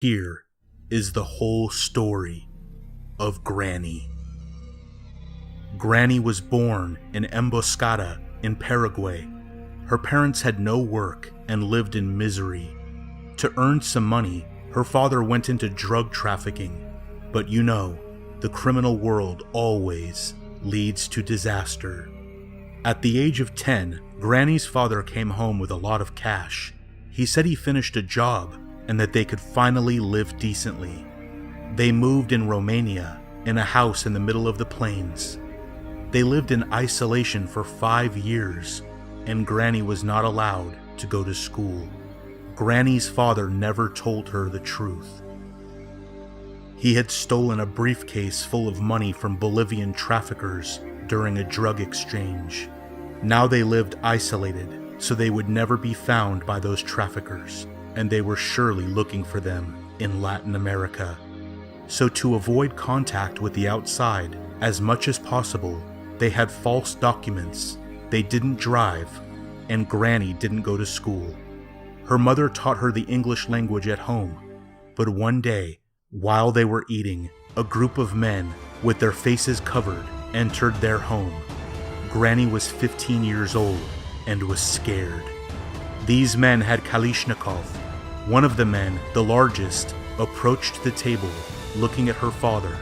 Here is the whole story of Granny. Granny was born in Emboscada in Paraguay. Her parents had no work and lived in misery. To earn some money, her father went into drug trafficking. But you know, the criminal world always leads to disaster. At the age of 10, Granny's father came home with a lot of cash. He said he finished a job and that they could finally live decently. They moved in Romania, in a house in the middle of the plains. They lived in isolation for 5 years, and Granny was not allowed to go to school. Granny's father never told her the truth. He had stolen a briefcase full of money from Bolivian traffickers during a drug exchange. Now they lived isolated, so they would never be found by those traffickers, and they were surely looking for them in Latin America. So to avoid contact with the outside as much as possible, they had false documents, they didn't drive, and Granny didn't go to school. Her mother taught her the English language at home, but one day, while they were eating, a group of men with their faces covered entered their home. Granny was 15 years old and was scared. These men had Kalashnikov. One of the men, the largest, approached the table, looking at her father.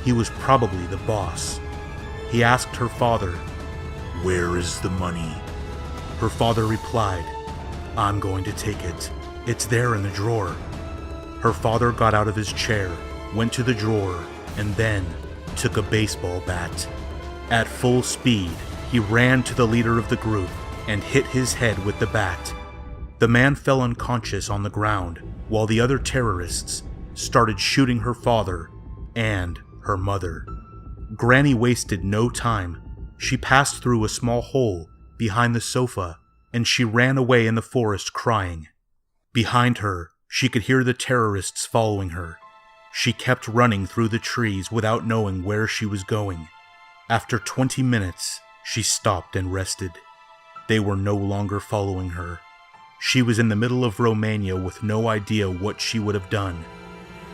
He was probably the boss. He asked her father, "Where is the money?" Her father replied, "I'm going to take it. It's there in the drawer." Her father got out of his chair, went to the drawer, and then took a baseball bat. At full speed, he ran to the leader of the group and hit his head with the bat. The man fell unconscious on the ground, while the other terrorists started shooting her father and her mother. Granny wasted no time. She passed through a small hole behind the sofa, and she ran away in the forest crying. Behind her, she could hear the terrorists following her. She kept running through the trees without knowing where she was going. After 20 minutes, she stopped and rested. They were no longer following her. She was in the middle of Romania with no idea what she would have done.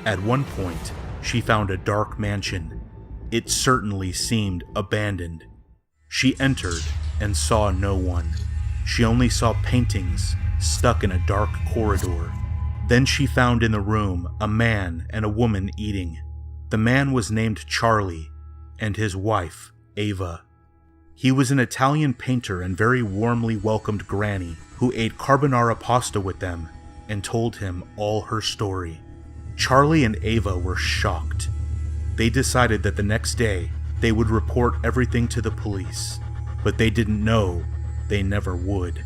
At one point, she found a dark mansion. It certainly seemed abandoned. She entered and saw no one. She only saw paintings stuck in a dark corridor. Then she found in the room a man and a woman eating. The man was named Charlie, and his wife, Ava. He was an Italian painter and very warmly welcomed Granny, who ate carbonara pasta with them and told him all her story. Charlie and Ava were shocked. They decided that the next day they would report everything to the police, but they didn't know they never would.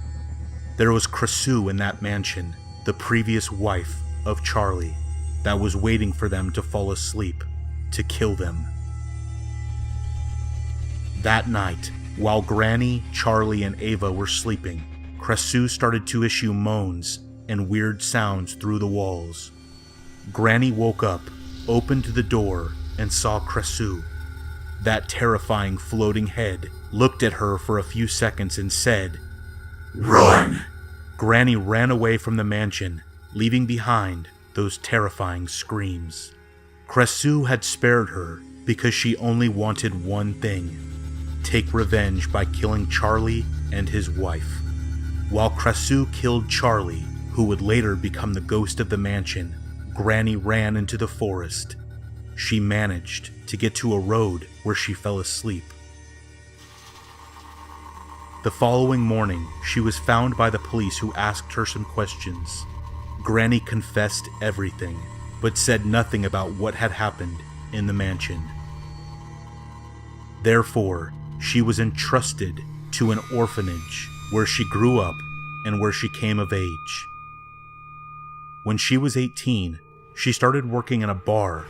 There was Krasue in that mansion, the previous wife of Charlie, that was waiting for them to fall asleep, to kill them. That night, while Granny, Charlie, and Ava were sleeping, Krasue started to issue moans and weird sounds through the walls. Granny woke up, opened the door, and saw Krasue. That terrifying floating head looked at her for a few seconds and said, "Run!" Granny ran away from the mansion, leaving behind those terrifying screams. Krasue had spared her because she only wanted one thing: take revenge by killing Charlie and his wife. While Krasue killed Charlie, who would later become the ghost of the mansion, Granny ran into the forest. She managed to get to a road where she fell asleep. The following morning, she was found by the police, who asked her some questions. Granny confessed everything, but said nothing about what had happened in the mansion. Therefore, she was entrusted to an orphanage where she grew up and where she came of age. When she was 18, she started working in a bar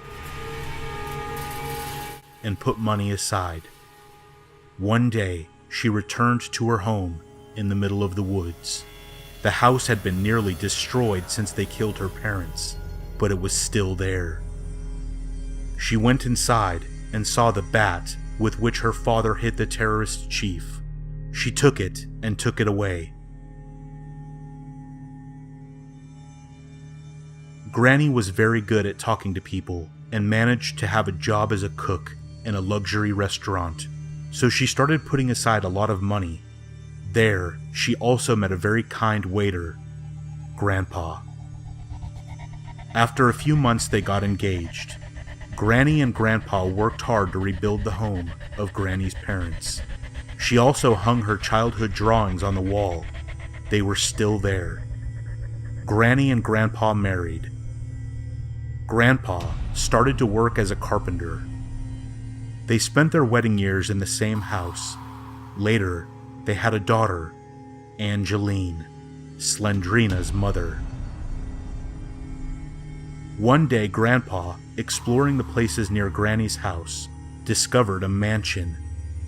and put money aside. One day, she returned to her home in the middle of the woods. The house had been nearly destroyed since they killed her parents, but it was still there. She went inside and saw the bat with which her father hit the terrorist chief. She took it and took it away. Granny was very good at talking to people and managed to have a job as a cook in a luxury restaurant, so she started putting aside a lot of money. There, she also met a very kind waiter, Grandpa. After a few months, they got engaged. Granny and Grandpa worked hard to rebuild the home of Granny's parents. She also hung her childhood drawings on the wall. They were still there. Granny and Grandpa married. Grandpa started to work as a carpenter. They spent their wedding years in the same house. Later, they had a daughter, Angeline, Slendrina's mother. One day, Grandpa, exploring the places near Granny's house, discovered a mansion.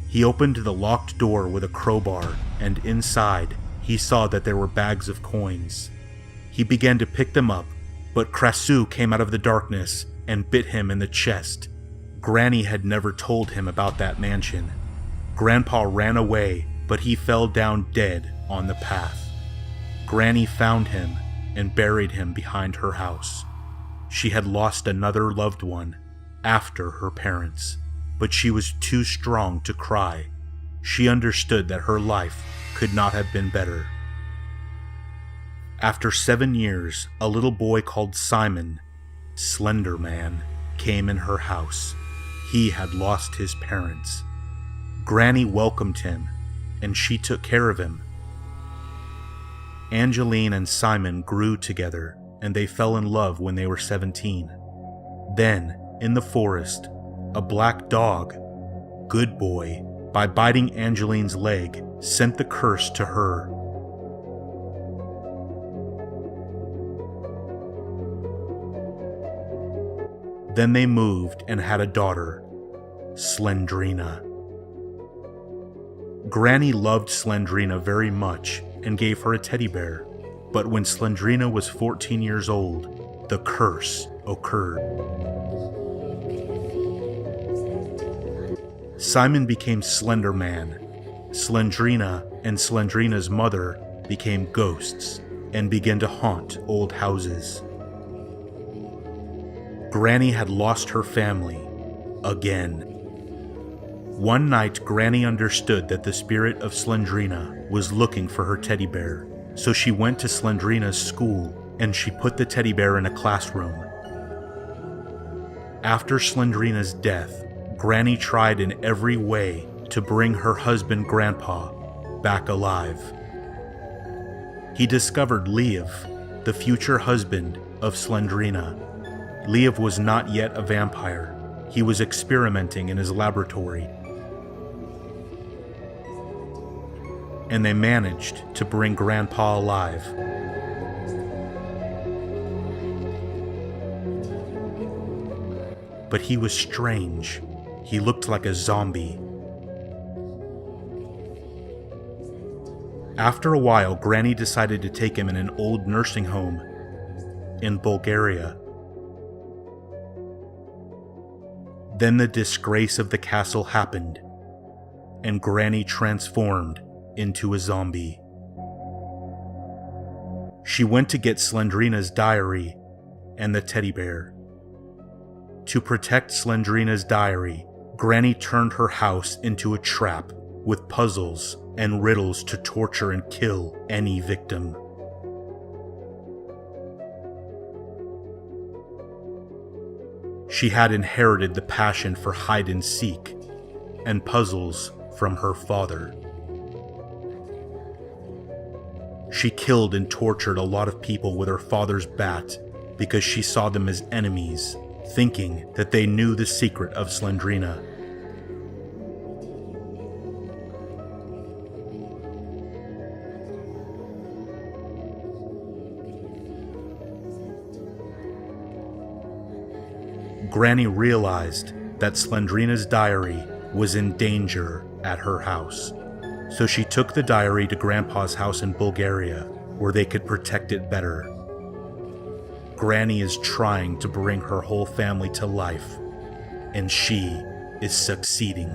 He opened the locked door with a crowbar, and inside, he saw that there were bags of coins. He began to pick them up, but Krasu came out of the darkness and bit him in the chest. Granny had never told him about that mansion. Grandpa ran away, but he fell down dead on the path. Granny found him and buried him behind her house. She had lost another loved one after her parents, but she was too strong to cry. She understood that her life could not have been better. After 7 years, a little boy called Simon, Slender Man, came in her house. He had lost his parents. Granny welcomed him, and she took care of him. Angeline and Simon grew together, and they fell in love when they were 17. Then, in the forest, a black dog, Good Boy, by biting Angeline's leg, sent the curse to her. Then they moved and had a daughter, Slendrina. Granny loved Slendrina very much and gave her a teddy bear, but when Slendrina was 14 years old, the curse occurred. Simon became Slender Man. Slendrina and Slendrina's mother became ghosts and began to haunt old houses. Granny had lost her family again. One night, Granny understood that the spirit of Slendrina was looking for her teddy bear, so she went to Slendrina's school and she put the teddy bear in a classroom. After Slendrina's death, Granny tried in every way to bring her husband Grandpa back alive. He discovered Liev, the future husband of Slendrina. Liev was not yet a vampire. He was experimenting in his laboratory. And they managed to bring Grandpa alive. But he was strange. He looked like a zombie. After a while, Granny decided to take him in an old nursing home in Bulgaria. Then the disgrace of the castle happened, and Granny transformed into a zombie. She went to get Slendrina's diary and the teddy bear. To protect Slendrina's diary, Granny turned her house into a trap with puzzles and riddles to torture and kill any victim. She had inherited the passion for hide and seek and puzzles from her father. She killed and tortured a lot of people with her father's bat because she saw them as enemies, thinking that they knew the secret of Slendrina. Granny realized that Slendrina's diary was in danger at her house, so she took the diary to Grandpa's house in Bulgaria, where they could protect it better. Granny is trying to bring her whole family to life, and she is succeeding.